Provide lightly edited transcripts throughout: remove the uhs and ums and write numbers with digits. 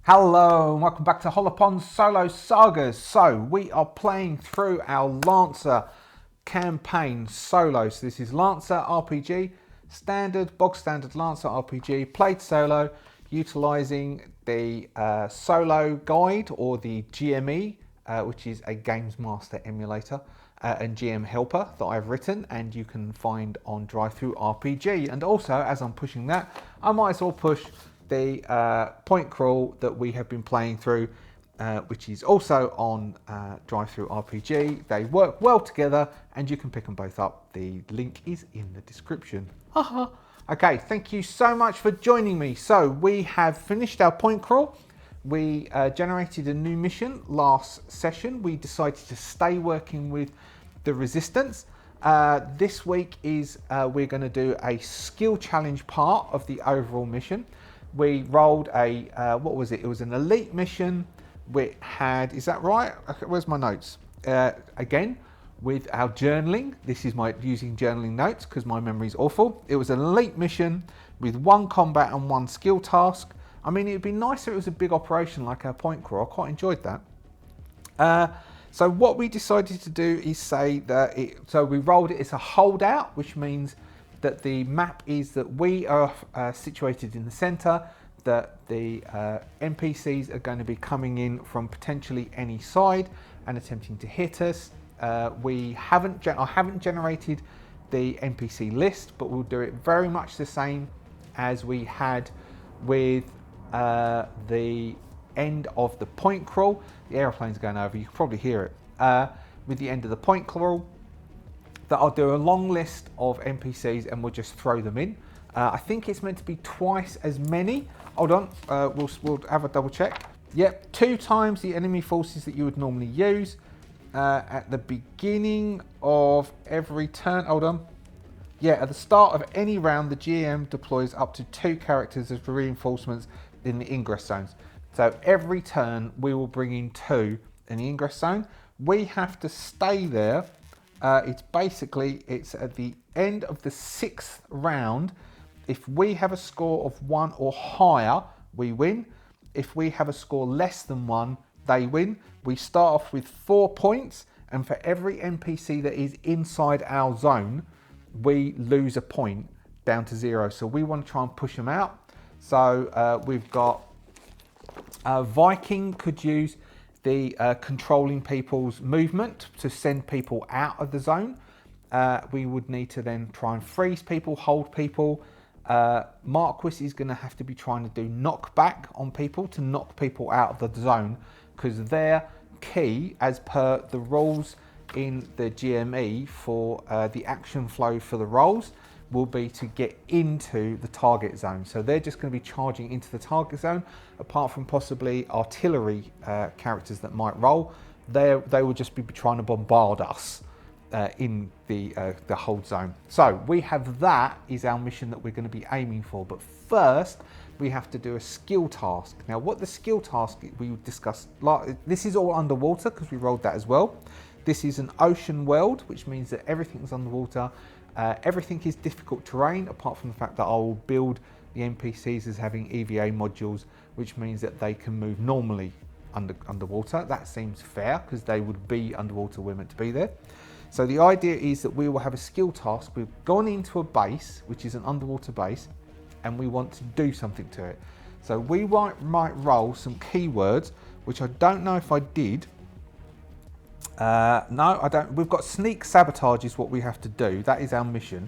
Hello and welcome back to Hollowponds Solo Sagas. So we are playing through our Lancer campaign solo. So this is Lancer RPG, bog standard Lancer RPG, played solo, utilising the solo guide or the GME, which is a Games Master emulator and GM helper that I've written, and you can find on DriveThruRPG. And also, as I'm pushing that, I might as well push the point crawl that we have been playing through, which is also on DriveThruRPG. They work well together and you can pick them both up. The link is in the description. Okay, thank you so much for joining me. So we have finished our point crawl. We generated a new mission last session. We decided to stay working with the resistance. This week is we're going to do a skill challenge part of the overall mission. We rolled a, what was it? It was an elite mission. We had, is that right? Okay, where's my notes? Again, with our journaling. This is my using journaling notes because my memory is awful. It was an elite mission with 1 combat and 1 skill task. I mean, it'd be nicer if it was a big operation like our point crawl. I quite enjoyed that. So what we decided to do is say that so we rolled it as a holdout, which means that the map is that we are situated in the center, that the NPCs are going to be coming in from potentially any side and attempting to hit us. I haven't generated the NPC list, but we'll do it very much the same as we had with the end of the point crawl. The aeroplane's going over, you can probably hear it. With the end of the point crawl, that I'll do a long list of NPCs and we'll just throw them in. I think it's meant to be twice as many. Hold on, we'll have a double check. Yep, 2 times the enemy forces that you would normally use. At the beginning of every turn, hold on. Yeah, at the start of any round, the GM deploys up to 2 characters as reinforcements in the ingress zones. So every turn we will bring in 2 in the ingress zone. We have to stay there. It's at the end of the 6th round. If we have a score of 1 or higher, we win. If we have a score less than 1, they win. We start off with 4 points, and for every NPC that is inside our zone, we lose a point down to 0. So we want to try and push them out. So we've got Viking could use the controlling people's movement to send people out of the zone. We would need to then try and freeze people, hold people. Marquis is going to have to be trying to do knockback on people to knock people out of the zone, because their key, as per the rules in the GME for the action flow for the rolls, will be to get into the target zone. So they're just going to be charging into the target zone, apart from possibly artillery characters that might roll. They will just be trying to bombard us in the hold zone. So we have, that is our mission that we're going to be aiming for. But first, we have to do a skill task. Now, what the skill task we discussed, this is all underwater because we rolled that as well. This is an ocean world, which means that everything's underwater. Everything is difficult terrain, apart from the fact that I will build the NPCs as having EVA modules, which means that they can move normally underwater. That seems fair because they would be underwater, we're meant to be there. So the idea is that we will have a skill task. We've gone into a base, which is an underwater base, and we want to do something to it. So we might roll some keywords, which I don't know if I did. No, I don't. We've got sneak sabotage is what we have to do. That is our mission.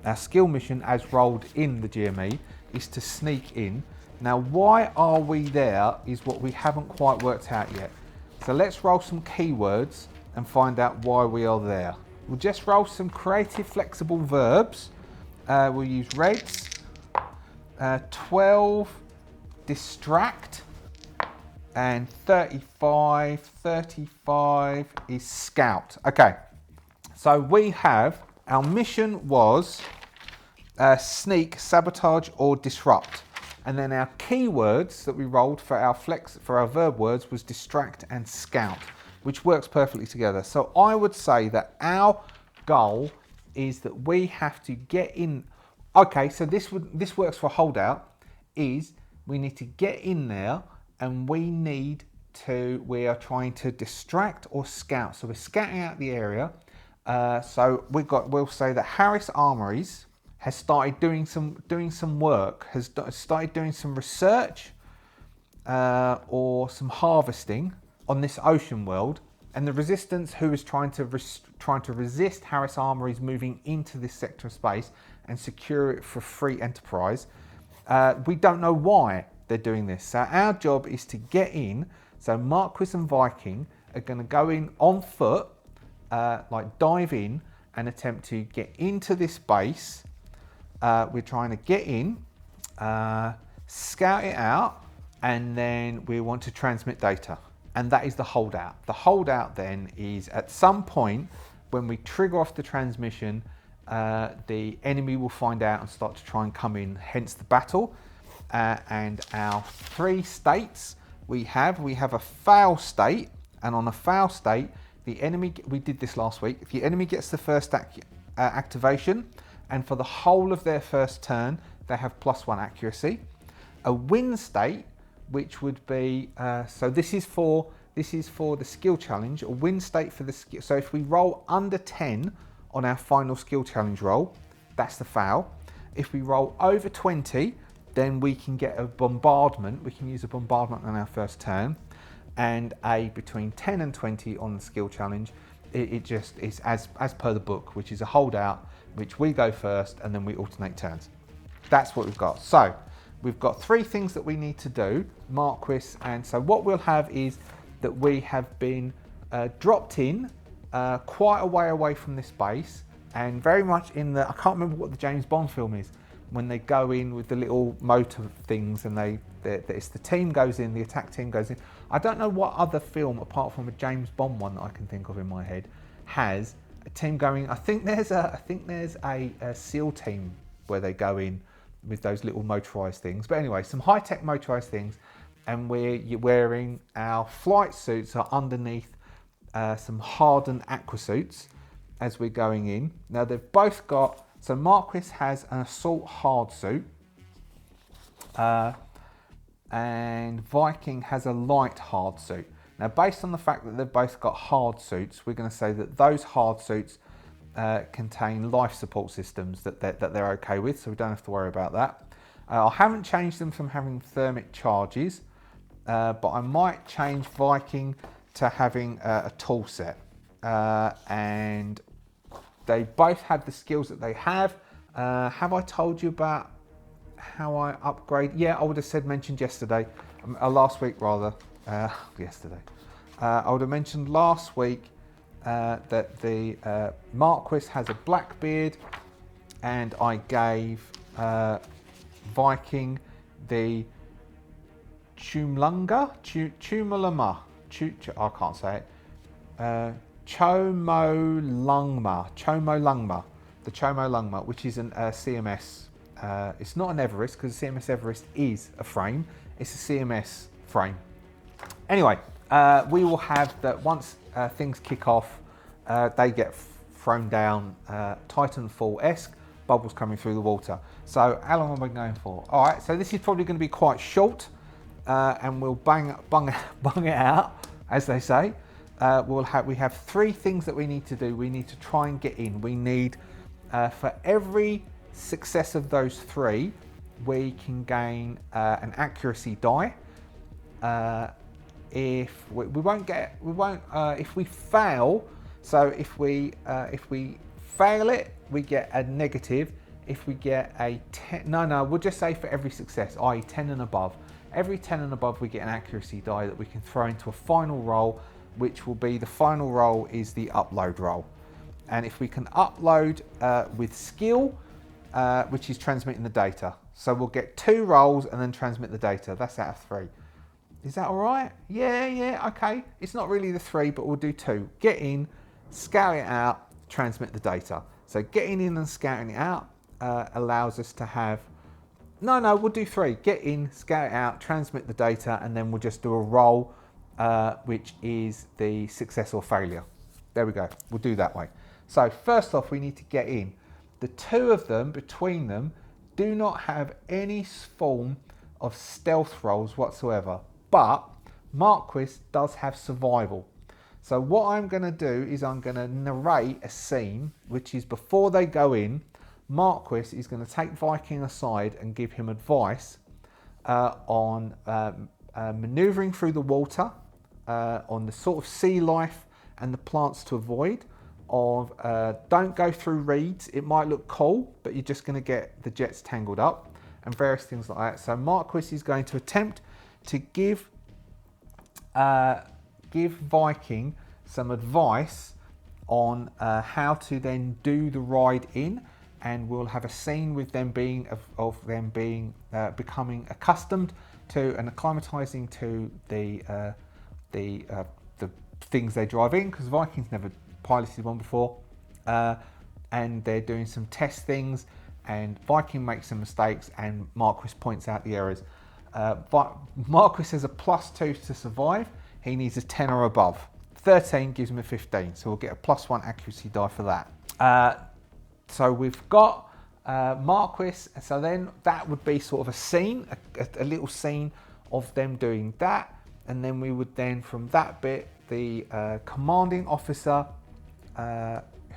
Our skill mission, as rolled in the GME, is to sneak in. Now, why are we there is what we haven't quite worked out yet. So let's roll some keywords and find out why we are there. We'll just roll some creative flexible verbs. We'll use reds. 12, distract. And 35 is scout. Okay, so we have, our mission was sneak, sabotage, or disrupt. And then our keywords that we rolled for our verb words was distract and scout, which works perfectly together. So I would say that our goal is that we have to get in. Okay, so this works for holdout, is we need to get in there and we are trying to distract or scout. So we're scouting out the area. So we'll say that Harris Armories has started doing some work, has started doing some research or some harvesting on this ocean world, and the resistance, who is trying to resist Harris Armories moving into this sector of space and secure it for free enterprise. We don't know why they're doing this. So our job is to get in. So Marquis and Viking are going to go in on foot, like dive in and attempt to get into this base. We're trying to get in, scout it out, and then we want to transmit data. And that is the holdout. The holdout then is at some point when we trigger off the transmission, the enemy will find out and start to try and come in, hence the battle. And our 3 states we have a fail state, and on a fail state, the enemy, we did this last week, the enemy gets the first activation, and for the whole of their first turn, they have +1 accuracy. A win state, which would be, so this is for the skill challenge, a win state for the skill. So if we roll under 10 on our final skill challenge roll, that's the fail. If we roll over 20, then we can get a bombardment. We can use a bombardment on our first turn, and a between 10 and 20 on the skill challenge. It just is as per the book, which is a holdout, which we go first and then we alternate turns. That's what we've got. So we've got 3 things that we need to do, Marquis, and so what we'll have is that we have been dropped in quite a way away from this base, and very much in the, I can't remember what the James Bond film is, when they go in with the little motor things and it's the team goes in, the attack team goes in. I don't know what other film, apart from a James Bond one that I can think of in my head, has a team going. I think there's a SEAL team where they go in with those little motorized things. But anyway, some high-tech motorized things, and we're wearing our flight suits are underneath some hardened aqua suits as we're going in. Now they've both got, so Marquis has an assault hard suit, and Viking has a light hard suit. Now, based on the fact that they've both got hard suits, we're going to say that those hard suits contain life support systems that they're okay with, so we don't have to worry about that. I haven't changed them from having thermic charges, but I might change Viking to having a tool set, and they both have the skills that they have. Have I told you about how I upgrade? Yeah, I would have mentioned yesterday, last week rather, yesterday. I would have mentioned last week that the Marquis has a black beard, and I gave Viking the Chumulama, I can't say it, Chomolungma, which is a CMS. It's not an Everest, because the CMS Everest is a frame. It's a CMS frame. Anyway, we will have that once things kick off, they get thrown down Titanfall-esque, bubbles coming through the water. So how long am I going for? All right, so this is probably going to be quite short, and we'll bung it out, as they say. We have 3 things that we need to do. We need to try and get in. We need, for every success of those 3, we can gain an accuracy die. If if we fail, so if we fail it, we get a negative. If we get a 10, we'll just say for every success, i.e. 10 and above. Every 10 and above, we get an accuracy die that we can throw into a final roll, which will be, the final roll is the upload roll. And if we can upload with skill, which is transmitting the data. So we'll get 2 rolls and then transmit the data. That's out of 3. Is that all right? Yeah, okay. It's not really the 3, but we'll do 2. Get in, scout it out, transmit the data. So getting in and scouting it out allows us to have, we'll do 3. Get in, scout it out, transmit the data, and then we'll just do a roll, which is the success or failure. There we go. We'll do that way. So first off, we need to get in. The 2 of them, between them, do not have any form of stealth rolls whatsoever. but Marquis does have survival. So what I'm going to do is I'm going to narrate a scene, which is before they go in, Marquis is going to take Viking aside and give him advice on manoeuvring through the water, on the sort of sea life and the plants to avoid, of don't go through reeds, it might look cool, but you're just going to get the jets tangled up, and various things like that. So Marquis is going to attempt to give Viking some advice on how to then do the ride in, and we'll have a scene with them being becoming accustomed to and acclimatizing to the things they drive in, because Vikings never piloted one before, and they're doing some test things, and Viking makes some mistakes and Marquis points out the errors. But Marquis has a +2 to survive. He needs a 10 or above. 13 gives him a 15, so we'll get a +1 accuracy die for that. So we've got Marquis, so then that would be sort of a scene, a little scene of them doing that, and then we would then, from that bit, the commanding officer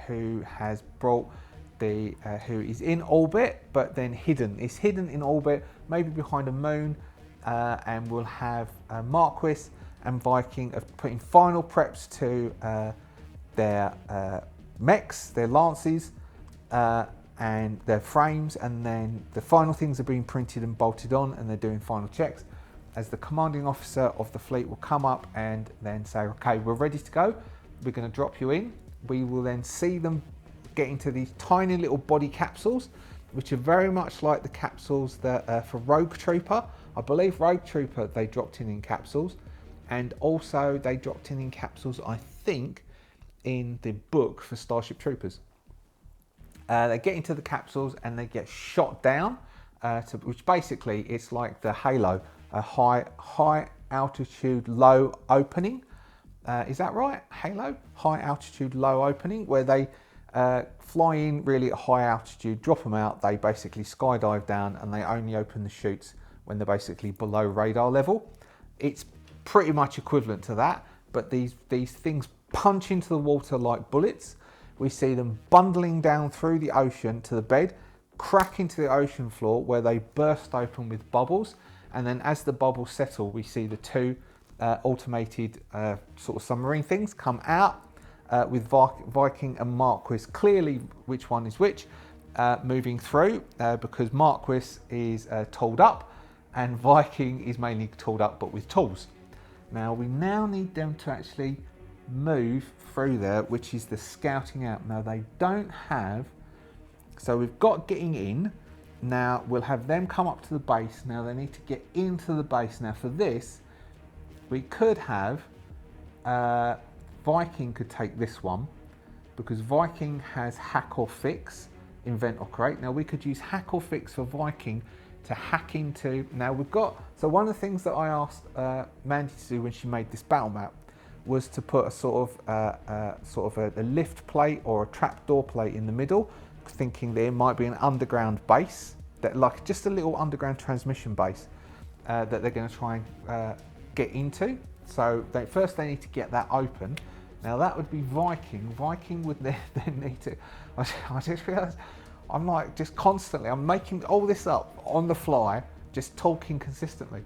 who has brought who is in orbit, but then is hidden in orbit, maybe behind a moon, and we'll have Marquis and Viking putting final preps to their mechs, their lances, and their frames, and then the final things are being printed and bolted on, and they're doing final checks, as the commanding officer of the fleet will come up and then say, okay, we're ready to go, we're going to drop you in. We will then see them get into these tiny little body capsules, which are very much like the capsules that for Rogue Trooper. I believe Rogue Trooper, they dropped in capsules, and also they dropped in capsules, I think, in the book for Starship Troopers. They get into the capsules and they get shot down, which basically it's like the Halo, a high altitude, low opening. Is that right? Halo? High altitude, low opening, where they fly in really at high altitude, drop them out, they basically skydive down, and they only open the chutes when they're basically below radar level. It's pretty much equivalent to that, but these things punch into the water like bullets. We see them bundling down through the ocean to the bed, crack into the ocean floor, where they burst open with bubbles, and then as the bubbles settle, we see the two automated sort of submarine things come out, with Viking and Marquis clearly which one is which, moving through, because Marquis is tooled up and Viking is mainly tooled up but with tools. Now we need them to actually move through there, which is the scouting out. Now they don't have, so we've got getting in. Now we'll have them come up to the base. Now they need to get into the base. Now for this, we could have Viking could take this one, because Viking has hack or fix, invent or create. Now we could use hack or fix for Viking to hack into. Now we've got, so one of the things that I asked Mandy to do when she made this battle map was to put a sort of a lift plate or a trapdoor plate in the middle, thinking there might be an underground base, that like just a little underground transmission base that they're going to try and get into. So first they need to get that open. Now that would be Viking. Viking would then need to, I just realised, I'm like just constantly, I'm making all this up on the fly, just talking consistently.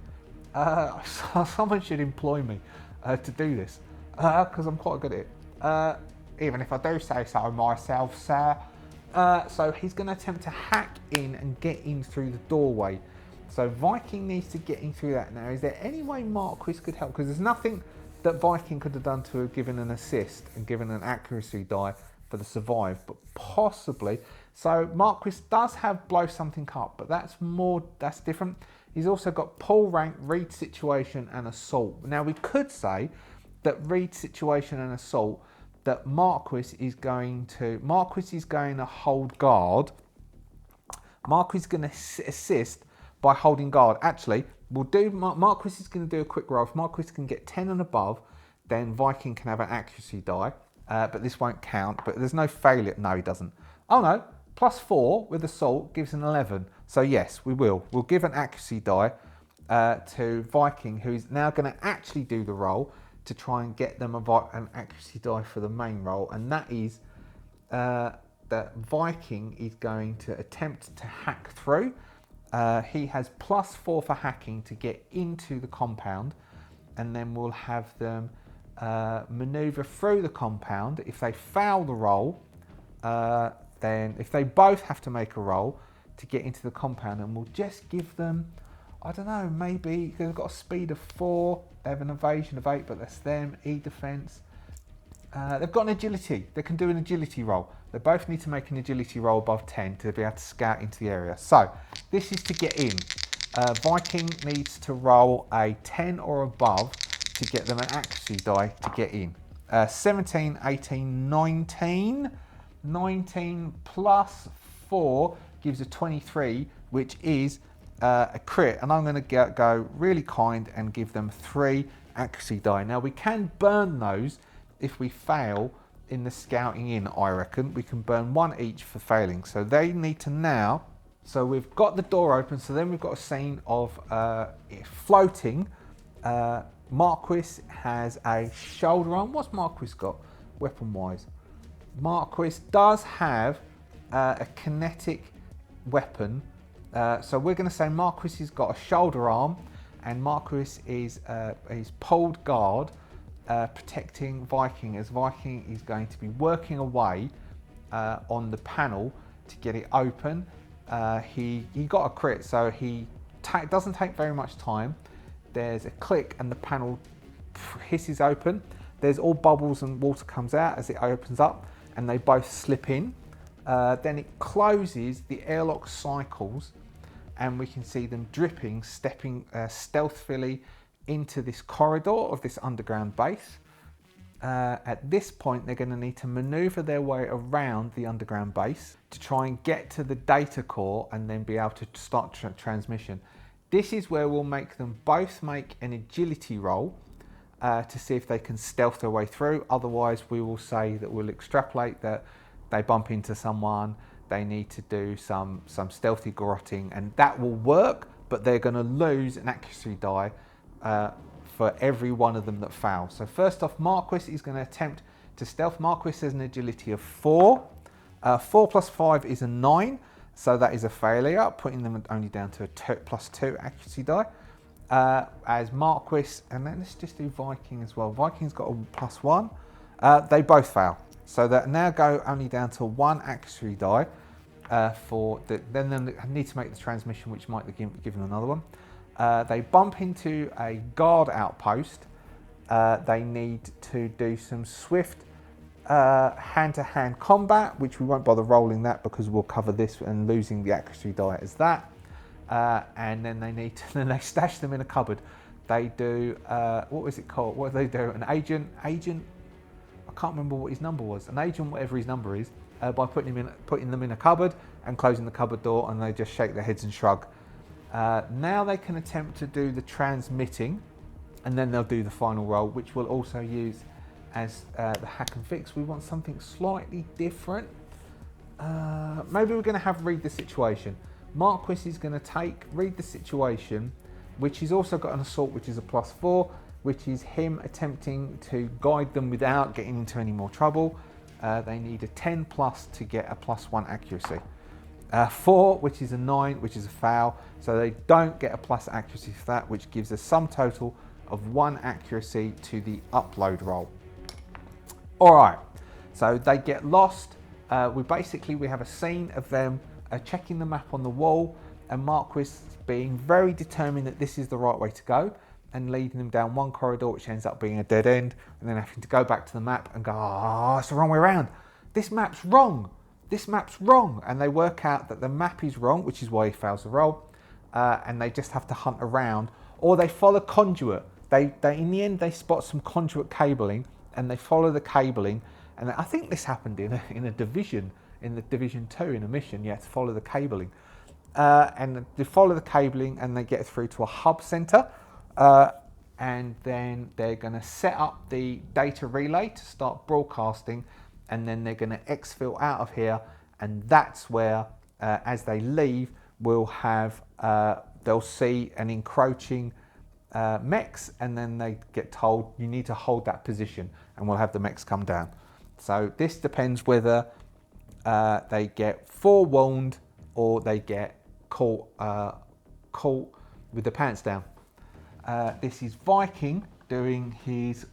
So someone should employ me to do this, because I'm quite good at it, even if I do say so myself, sir. So he's going to attempt to hack in and get in through the doorway. So Viking needs to get in through that. Now, is there any way Marquis could help? Because there's nothing that Viking could have done to have given an assist and given an accuracy die for the survive, but possibly. So Marquis does have blow something up, but that's different. He's also got pull rank, read situation, and assault. Now we could say that read situation and assault, that Marquis is going to hold guard. Marquis is going to assist by holding guard. Actually, we'll do, Marquis is going to do a quick roll. If Marquis can get 10 and above, then Viking can have an accuracy die, but this won't count, but there's no failure. No, he doesn't. Oh no, +4 with assault gives an 11. So yes, we'll give an accuracy die to Viking, who's now going to actually do the roll to try and get them an accuracy die for the main roll, and that is that Viking is going to attempt to hack through. He has +4 for hacking to get into the compound, and then we'll have them maneuver through the compound. If they fail the roll, then if they both have to make a roll to get into the compound, and we'll just give them, I don't know, maybe they've got a speed of 4, they have an evasion of 8, but that's them, E defense. They've got an agility, they can do an agility roll. They both need to make an agility roll above 10 to be able to scout into the area. So this is to get in. Viking needs to roll a 10 or above to get them an accuracy die to get in. 17, 18, 19. 19 plus 4 gives a 23, which is a crit. And I'm going to go really kind and give them 3 accuracy die. Now we can burn those if we fail in the scouting in, I reckon. We can burn 1 each for failing. So they need to now, so we've got the door open, so then we've got a scene of floating. Marquis has a shoulder arm. What's Marquis got weapon wise? Marquis does have a kinetic weapon. So we're going to say Marquis has got a shoulder arm, and Marquis is pulled guard, protecting Viking, as Viking is going to be working away on the panel to get it open. He got a crit, so he doesn't take very much time. There's a click and the panel hisses open. There's all bubbles and water comes out as it opens up, and they both slip in. Then it closes, the airlock cycles, and we can see them dripping, stepping stealthily into this corridor of this underground base. At this point, they're going to need to maneuver their way around the underground base to try and get to the data core and then be able to start transmission. This is where we'll make them both make an agility roll to see if they can stealth their way through. Otherwise, we will say that we'll extrapolate that they bump into someone, they need to do some stealthy garroting, and that will work, but they're going to lose an accuracy die for every one of them that fails. So first off, Marquis is going to attempt to stealth. Marquis has an agility of 4. 4 plus 5 is a 9, so that is a failure, putting them only down to a +2 accuracy die. As Marquis, and then let's just do Viking as well. Viking's got a +1. They both fail, so that now go only down to 1 accuracy die. Then they need to make the transmission, which might give them another one. They bump into a guard outpost. They need to do some swift hand-to-hand combat, which we won't bother rolling that because we'll cover this and losing the accuracy die as that. And then they stash them in a cupboard. They do what was it called? What do they do? An agent. I can't remember what his number was. An agent, whatever his number is, by putting them in a cupboard and closing the cupboard door, and they just shake their heads and shrug. Now they can attempt to do the transmitting, and then they'll do the final roll, which we'll also use as the hack and fix. We want something slightly different. Maybe we're going to have read the situation. Marquis is going to read the situation, which he's also got an assault, which is a +4, which is him attempting to guide them without getting into any more trouble. They need a 10 plus to get a +1 accuracy. 4, which is a 9, which is a foul, so they don't get a plus accuracy for that, which gives a sum total of 1 accuracy to the upload roll. All right, so they get lost. We have a scene of them checking the map on the wall, and Marquis being very determined that this is the right way to go, and leading them down one corridor, which ends up being a dead end, and then having to go back to the map and go, it's the wrong way around. This map's wrong. This map's wrong. And they work out that the map is wrong, which is why he fails the roll, and they just have to hunt around, or they follow conduit. They in the end, they spot some conduit cabling, and they follow the cabling, and I think this happened in a division, in the Division 2 in a mission. You have to follow the cabling, and they follow the cabling, and they get through to a hub center, and then they're going to set up the data relay to start broadcasting, and then they're going to exfil out of here, and that's where, as they leave, we'll have they'll see an encroaching mechs, and then they get told you need to hold that position, and we'll have the mechs come down. So this depends whether they get forewarned or they get caught with the pants down. This is Viking doing his,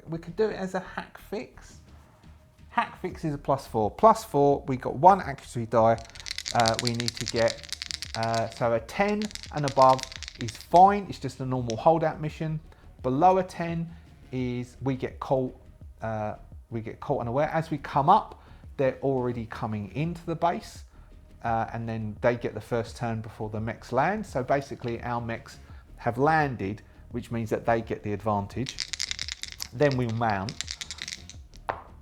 we could do it as a hack fix. Hack fix is a +4. +4, we got 1 accuracy die. We need to get, so a 10 and above is fine. It's just a normal holdout mission. Below a 10 is we get caught unaware. As we come up, they're already coming into the base, and then they get the first turn before the mechs land. So basically our mechs have landed, which means that they get the advantage. Then we mount.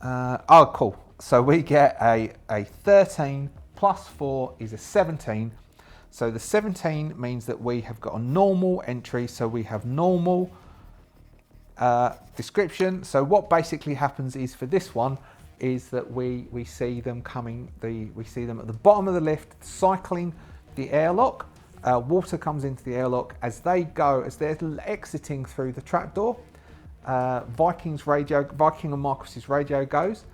Oh, cool. So we get a 13 +4 is a 17. So the 17 means that we have got a normal entry. So we have normal description. So what basically happens is for this one is that we see them coming, we see them at the bottom of the lift cycling the airlock. Water comes into the airlock as they're exiting through the trapdoor. Viking and Marcus's radio goes,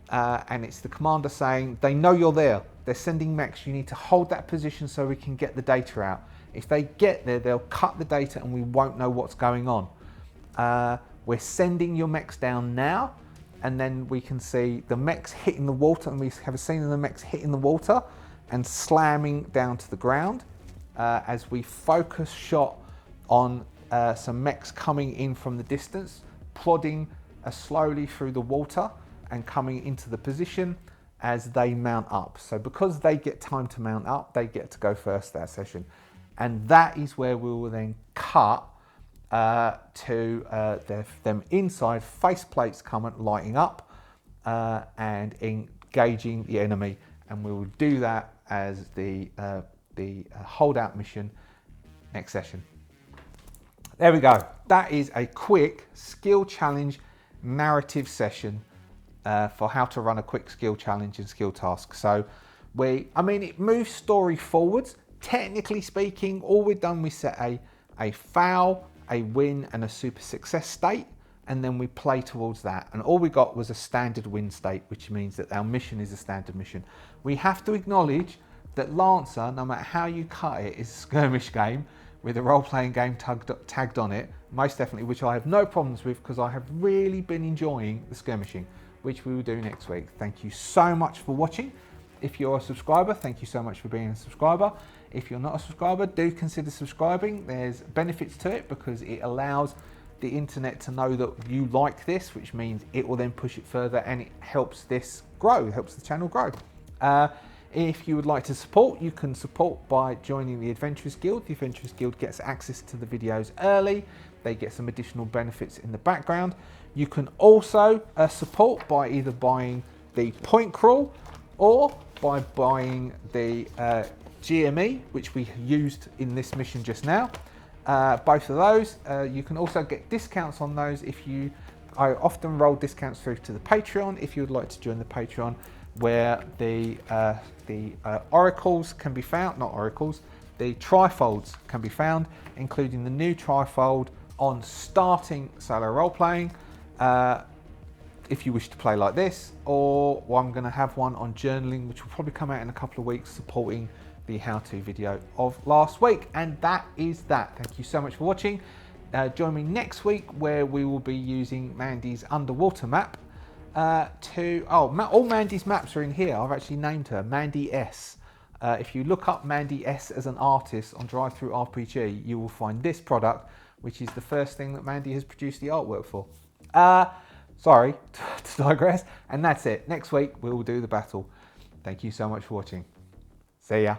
and it's the commander saying they know you're there. They're sending mechs. You need to hold that position so we can get the data out. If they get there, they'll cut the data and we won't know what's going on. We're sending your mechs down now, and then we can see the mechs hitting the water, and we have a scene of the mechs hitting the water and slamming down to the ground as we focus shot on some mechs coming in from the distance, plodding slowly through the water and coming into the position as they mount up. So because they get time to mount up, they get to go first that session. And that is where we will then cut to them inside, faceplates coming, lighting up and engaging the enemy. And we will do that as the holdout mission next session. There we go. That is a quick skill challenge narrative session for how to run a quick skill challenge and skill task. So it moves story forwards. Technically speaking, all we've done, we set a foul, a win and a super success state, and then we play towards that. And all we got was a standard win state, which means that our mission is a standard mission. We have to acknowledge that Lancer, no matter how you cut it, is a skirmish game with a role-playing game tagged on it, most definitely, which I have no problems with because I have really been enjoying the skirmishing, which we will do next week. Thank you so much for watching. If you're a subscriber, thank you so much for being a subscriber. If you're not a subscriber, do consider subscribing. There's benefits to it because it allows the internet to know that you like this, which means it will then push it further and it helps this grow, it helps the channel grow. If you would like to support, you can support by joining the Adventurers Guild. The Adventurers Guild gets access to the videos early. They get some additional benefits in the background. You can also support by either buying the Point Crawl or by buying the GME, which we used in this mission just now. Both of those. You can also get discounts on those I often roll discounts through to the Patreon if you would like to join the Patreon, where the oracles can be found, not oracles, the trifolds can be found, including the new trifold on starting solo role-playing, if you wish to play like this, or I'm going to have one on journaling, which will probably come out in a couple of weeks, supporting the how-to video of last week. And that is that. Thank you so much for watching. Join me next week where we will be using Mandy's underwater map. All Mandy's maps are in here. I've actually named her Mandy S. If you look up Mandy S as an artist on DriveThruRPG, you will find this product, which is the first thing that Mandy has produced the artwork for. Sorry to digress. And that's it. Next week we will do the battle. Thank you so much for watching. See ya.